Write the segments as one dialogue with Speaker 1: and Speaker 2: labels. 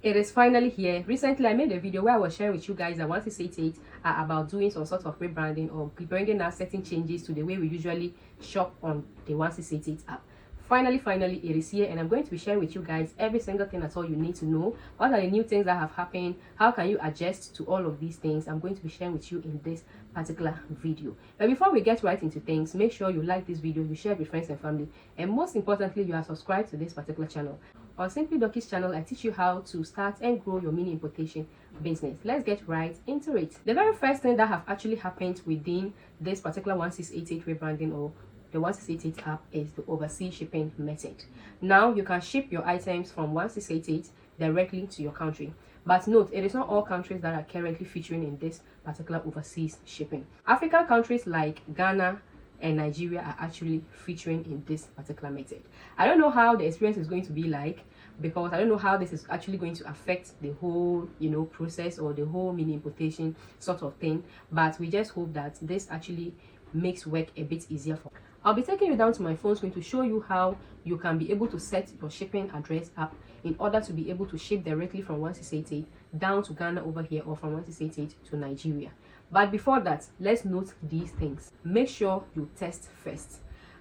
Speaker 1: It is finally here. Recently, I made a video where I was sharing with you guys that 1688 are about doing some sort of rebranding or bringing out certain changes to the way we usually shop on the 1688 app. Finally, it is here, and I'm going to be sharing with you guys every single thing at all you need to know. What are the new things that have happened? How can you adjust to all of these things? I'm going to be sharing with you in this particular video. But before we get right into things, make sure you like this video, you share with friends and family, and most importantly, you are subscribed to this particular channel. On Simply Dorkie's channel, I teach you how to start and grow your mini importation business. Let's get right into it. The very first thing that have actually happened within this particular 1688 rebranding or the 1688 app is the overseas shipping method. Now you can ship your items from 1688 directly to your country. But note, it is not all countries that are currently featuring in this particular overseas shipping. African countries like Ghana and Nigeria are actually featuring in this particular method. I don't know how the experience is going to be like, because I don't know how this is actually going to affect the whole process or the whole mini importation sort of thing, but we just hope that this actually makes work a bit easier for. I'll be taking you down to my phone screen to show you how you can be able to set your shipping address up in order to be able to ship directly from 1688 down to Ghana over here, or from 1688 to Nigeria. But before that, let's note these things. Make sure you test first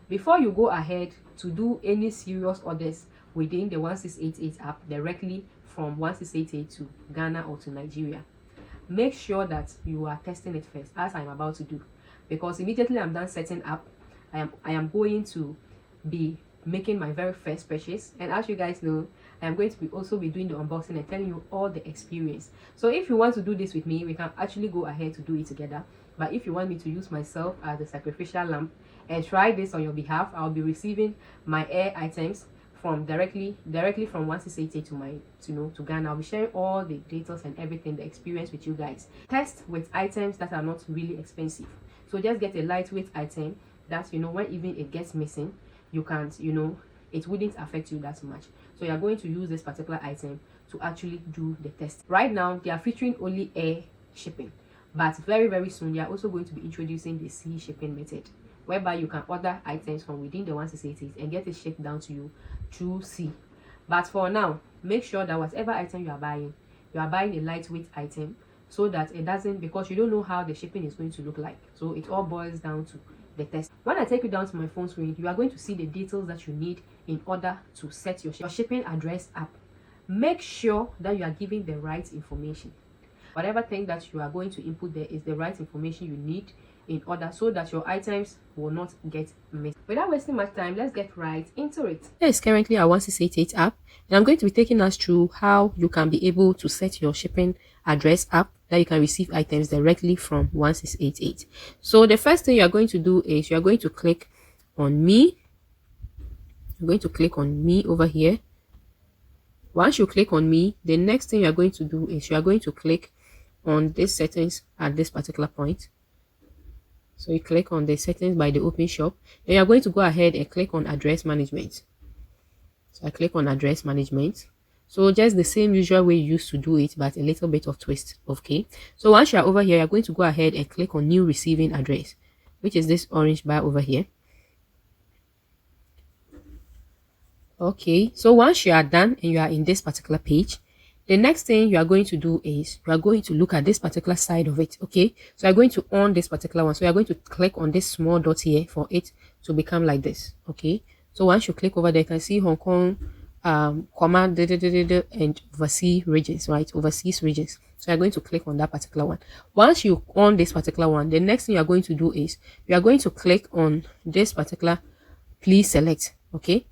Speaker 1: before you go ahead to do any serious orders within the 1688 app directly from 1688 to Ghana or to Nigeria. Make sure that you are testing it first, as I'm about to do, because immediately I'm done setting up, I am going to be making my very first purchase, and as you guys know, I am going to also be doing the unboxing and telling you all the experience. So if you want to do this with me, we can actually go ahead to do it together. But if you want me to use myself as the sacrificial lamb and try this on your behalf, I'll be receiving my air items from directly from 1688 to my to Ghana. I'll be sharing all the details and everything, the experience with you guys. Test with items that are not really expensive. So just get a lightweight item that when even it gets missing, you can't it wouldn't affect you that much. So you're going to use this particular item to actually do the test. Right now they are featuring only air shipping, but very soon they are also going to be introducing the sea shipping method, whereby you can order items from within the 1688 and get it shipped down to you through sea. But for now, make sure that whatever item you are buying a lightweight item, so that it doesn't, because you don't know how the shipping is going to look like. So it all boils down to the test. When I take you down to my phone screen, you are going to see the details that you need in order to set your shipping address up. Make sure that you are giving the right information. Whatever thing that you are going to input there is the right information you need in order, so that your items will not get missed. Without wasting much time, let's get right into it. Here is currently our 1688 app, and I'm going to be taking us through how you can be able to set your shipping address up that you can receive items directly from 1688. So the first thing you are going to do is you are going to click on me. You're going to click on me over here. Once you click on me, the next thing you are going to do is you are going to click on this settings at this particular point. So you click on the settings by the open shop. Then you are going to go ahead and click on address management. So I click on address management. So just the same usual way you used to do it, but a little bit of twist. Okay. So once you are over here, you're going to go ahead and click on new receiving address, which is this orange bar over here. Okay. So once you are done and you are in this particular page, the next thing you are going to do is you are going to look at this particular side of it. Okay, so you're going to on this particular one. So you're going to click on this small dot here for it to become like this. Okay, so once you click over there, you can see Hong Kong, comma, and overseas regions, right? Overseas regions. So you're going to click on that particular one. Once you on this particular one, the next thing you're going to do is you are going to click on this particular please select. Okay.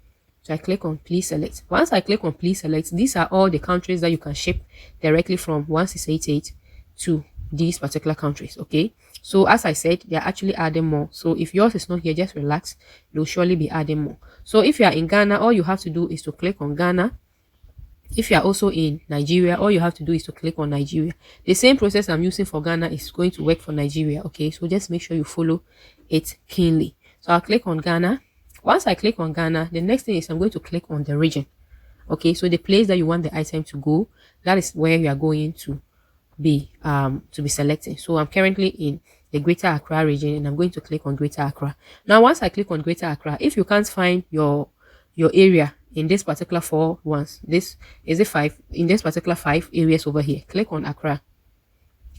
Speaker 1: So I click on please select. Once I click on please select, these are all the countries that you can ship directly from 1688 to these particular countries. Okay, so as I said, they are actually adding more. So if yours is not here, just relax, they'll surely be adding more. So if you are in Ghana, all you have to do is to click on Ghana. If you are also in Nigeria, all you have to do is to click on Nigeria. The same process I'm using for Ghana is going to work for Nigeria. Okay, so just make sure you follow it keenly. So I'll click on Ghana. Once I click on Ghana, the next thing is I'm going to click on the region. Okay, so the place that you want the item to go, that is where you are going to be selecting. So I'm currently in the Greater Accra region, and I'm going to click on Greater Accra. Now once I click on Greater Accra, if you can't find your area in this particular 4 ones. This is a 5 in this particular 5 areas over here. Click on Accra.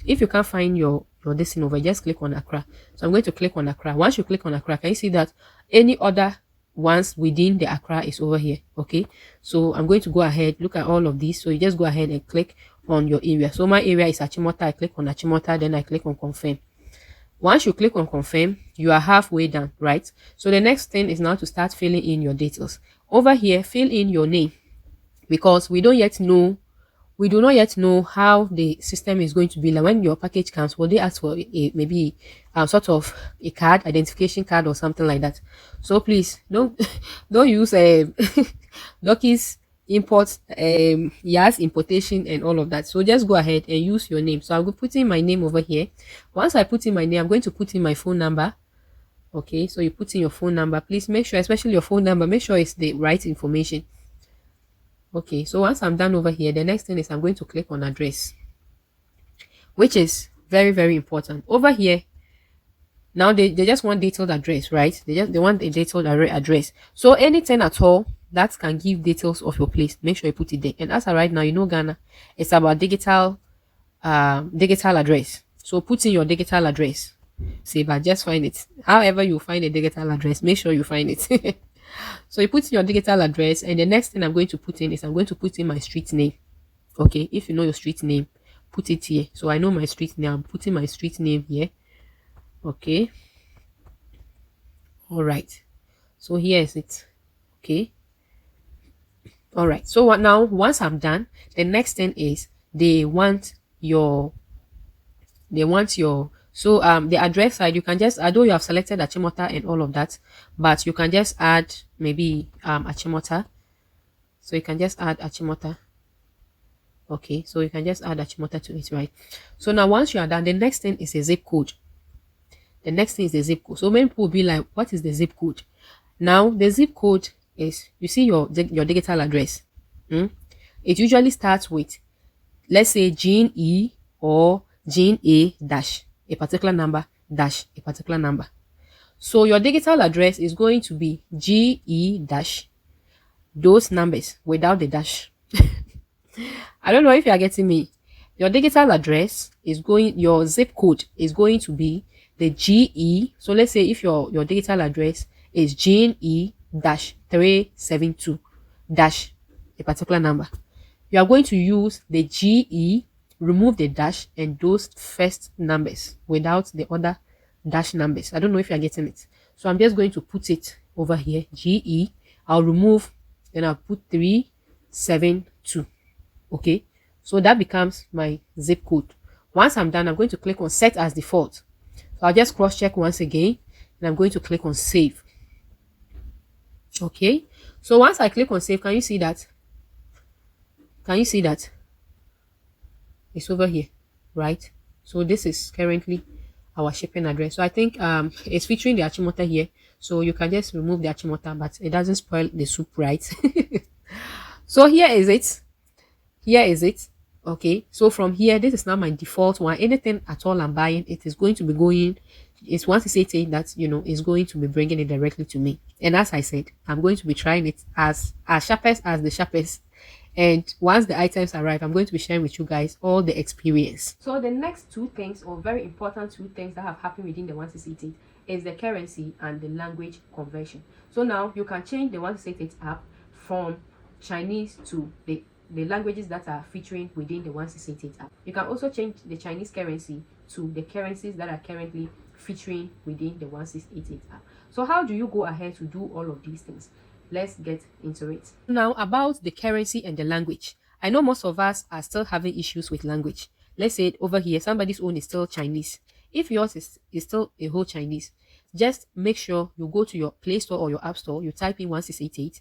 Speaker 1: If you can't find your this thing over, just click on Accra. So I'm going to click on Accra. Once you click on Accra, can you see that any other ones within the Accra is over here? Okay, so I'm going to go ahead, look at all of these. So you just go ahead and click on your area. So my area is Achimota. I click on Achimota, then I click on confirm. Once you click on confirm, you are halfway done, right? So the next thing is now to start filling in your details. Over here, fill in your name, because we do not yet know how the system is going to be. Like when your package comes, will they ask for maybe sort of a card, identification card or something like that? So please don't don't use Dorkies import yes, importation and all of that. So just go ahead and use your name. So I'll be putting my name over here. Once I put in my name, I'm going to put in my phone number. Okay, so you put in your phone number. Please make sure, especially your phone number, make sure it's the right information. Okay, so once I'm done over here, the next thing is I'm going to click on address, which is very, very important. Over here, now they just want detailed address, right? They want a detailed address. So anything at all that can give details of your place, make sure you put it there. And as of right now, you know Ghana, it's about digital address. So put in your digital address. See, but just find it. However you find a digital address, make sure you find it. So you put in your digital address, and the next thing I'm going to put in is I'm going to put in my street name. Okay, if you know your street name, put it here. So I know my street name. I'm putting my street name here. Okay. All right. So here is it. Okay. All right. So what now? Once I'm done, the next thing is they want your so the address side, you can just, although you have selected Achimota and all of that, but you can just add maybe Achimota. So you can just add Achimota. Okay, so you can just add Achimota to it, right? So now once you are done, the next thing is a zip code. The next thing is the zip code. So many people will be like, what is the zip code? Now the zip code is, you see your digital address. It usually starts with, let's say, Gene E or Gene A dash a particular number dash a particular number. So your digital address is going to be GE dash those numbers without the dash. I don't know if you are getting me. Your digital address is going, your zip code is going to be the GE. So let's say if your digital address is Gene E dash 372 dash a particular number, you are going to use the GE, remove the dash, and those first numbers without the other dash numbers. I don't know if you're getting it. So I'm just going to put it over here, GE. I'll remove, then I'll put 372. Okay, so that becomes my zip code. Once I'm done, I'm going to click on set as default. So I'll just cross check once again, and I'm going to click on save. Okay, so once I click on save, can you see that? Can you see that? It's over here, right? So this is currently our shipping address. So I think it's featuring the Achimota here, so you can just remove the Achimota, but it doesn't spoil the soup, right? So here is it. Okay, so from here, this is now my default one. Anything at all I'm buying, it is going to be going, it's once it's saying that, you know, it's going to be bringing it directly to me. And as I said, I'm going to be trying it as sharpest as the sharpest. And once the items arrive, I'm going to be sharing with you guys all the experience. So the next two things, or very important two things that have happened within the 1688, is the currency and the language conversion. So now you can change the 1688 app from Chinese to the languages that are featuring within the 1688 app. You can also change the Chinese currency to the currencies that are currently featuring within the 1688 app. So how do you go ahead to do all of these things? Let's get into it. Now, about the currency and the language. I know most of us are still having issues with language. Let's say over here, somebody's own is still Chinese. If yours is still a whole Chinese, just make sure you go to your Play Store or your App Store, you type in 1688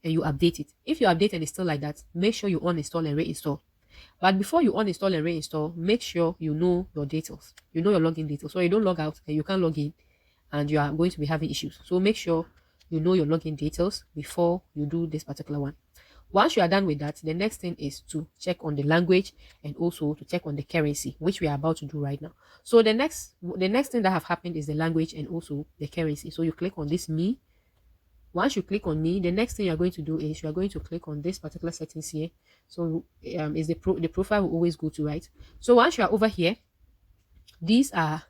Speaker 1: and you update it. If you update and it's still like that, make sure you uninstall and reinstall. But before you uninstall and reinstall, make sure you know your details. You know your login details, so you don't log out and you can't log in and you are going to be having issues. So make sure you know your login details before you do this particular one. Once you are done with that, the next thing is to check on the language and also to check on the currency, which we are about to do right now. So the next thing that have happened is the language and also the currency. So you click on this me. Once you click on me, the next thing you're going to do is you are going to click on this particular settings here. So is the profile will always go to, right? So once you are over here, these are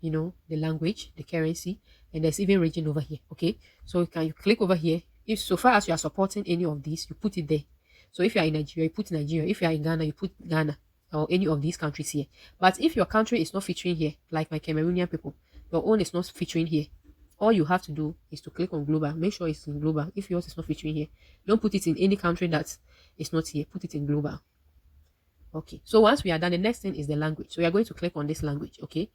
Speaker 1: you know, the language, the currency, and there's even region over here. Okay, so you click over here. If so far as you are supporting any of these, you put it there. So if you are in Nigeria, you put Nigeria. If you are in Ghana, you put Ghana, or any of these countries here. But if your country is not featuring here, like my Cameroonian people, your own is not featuring here, all you have to do is to click on global. Make sure it's in global. If yours is not featuring here, don't put it in any country that is not here. Put it in global. Okay, so once we are done, the next thing is the language. So we are going to click on this language. Okay,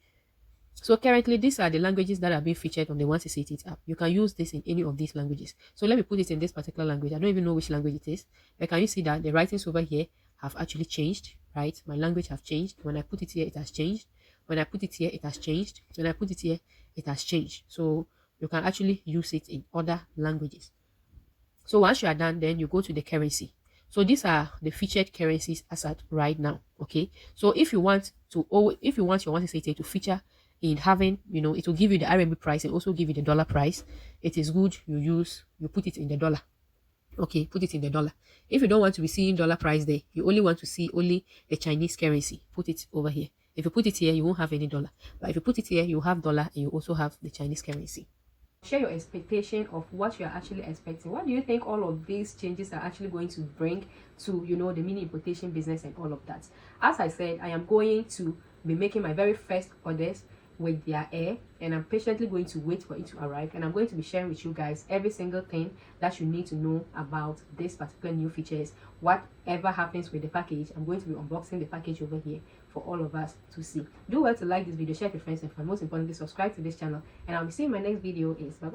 Speaker 1: so currently these are the languages that are being featured on the 1688 app. You can use this in any of these languages. So let me put it in this particular language. I don't even know which language it is, but can you see that the writings over here have actually changed, right? My language have changed. When I put it here, it has changed. When I put it here, it has changed. When I put it here, it has changed. So you can actually use it in other languages. So once you are done, then you go to the currency. So these are the featured currencies as at right now. Okay, so if you want your 1688 to feature in having, you know, it will give you the RMB price and also give you the dollar price. It is good you put it in the dollar. Okay, put it in the dollar. If you don't want to be seeing dollar price there, you only want to see only the Chinese currency, put it over here. If you put it here, you won't have any dollar. But if you put it here, you have dollar and you also have the Chinese currency. Share your expectation of what you are actually expecting. What do you think all of these changes are actually going to bring to, you know, the mini importation business and all of that? As I said, I am going to be making my very first orders with their air, and I'm patiently going to wait for it to arrive, and I'm going to be sharing with you guys every single thing that you need to know about this particular new features. Whatever happens with the package, I'm going to be unboxing the package over here for all of us to see. Do well to like this video, share with your friends, and most importantly, subscribe to this channel, and I'll be seeing my next video is bye.